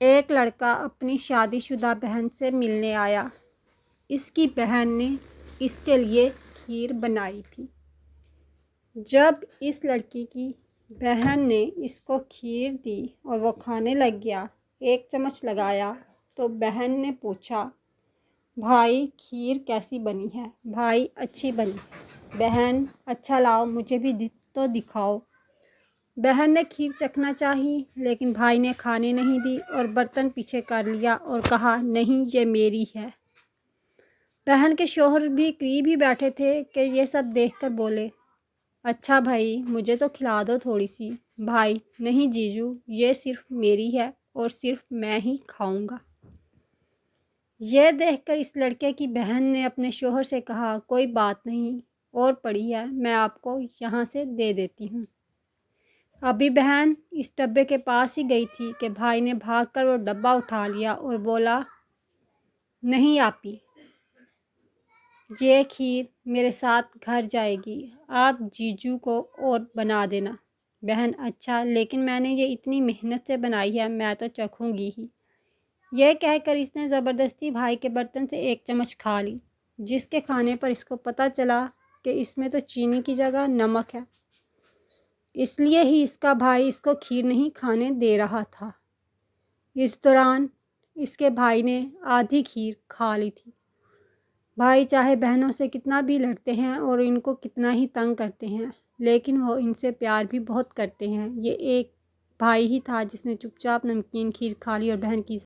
ایک لڑکا اپنی شادی شدہ بہن سے ملنے آیا۔ اس کی بہن نے اس کے لیے کھیر بنائی تھی۔ جب اس لڑکی کی بہن نے اس کو کھیر دی اور وہ کھانے لگ گیا، ایک چمچ لگایا تو بہن نے پوچھا، بھائی کھیر کیسی بنی ہے؟ بھائی اچھی بنی ہے۔ بہن اچھا لاؤ مجھے بھی تو دکھاؤ۔ بہن نے کھیر چکھنا چاہی لیکن بھائی نے کھانے نہیں دی اور برتن پیچھے کر لیا اور کہا، نہیں یہ میری ہے۔ بہن کے شوہر بھی قریب ہی بیٹھے تھے کہ یہ سب دیکھ کر بولے، اچھا بھائی مجھے تو کھلا دو تھوڑی سی۔ بھائی، نہیں جیجو یہ صرف میری ہے اور صرف میں ہی کھاؤں گا۔ یہ دیکھ کر اس لڑکے کی بہن نے اپنے شوہر سے کہا، کوئی بات نہیں اور پڑی ہے، میں آپ کو یہاں سے دے دیتی ہوں۔ ابھی بہن اس ڈبے کے پاس ہی گئی تھی کہ بھائی نے بھاگ کر وہ ڈبہ اٹھا لیا اور بولا، نہیں آپی، یہ کھیر میرے ساتھ گھر جائے گی، آپ جیجو کو اور بنا دینا۔ بہن، اچھا لیکن میں نے یہ اتنی محنت سے بنائی ہے، میں تو چکھوں گی ہی۔ یہ کہہ کر اس نے زبردستی بھائی کے برتن سے ایک چمچ کھا لی، جس کے کھانے پر اس کو پتہ چلا کہ اس میں تو چینی کی جگہ نمک ہے۔ اس لیے ہی اس کا بھائی اس کو کھیر نہیں کھانے دے رہا تھا۔ اس دوران اس کے بھائی نے آدھی کھیر کھا لی تھی۔ بھائی چاہے بہنوں سے کتنا بھی لڑتے ہیں اور ان کو کتنا ہی تنگ کرتے ہیں، لیکن وہ ان سے پیار بھی بہت کرتے ہیں۔ یہ ایک بھائی ہی تھا جس نے چپ چاپ نمکین کھیر کھا لی اور بہن کی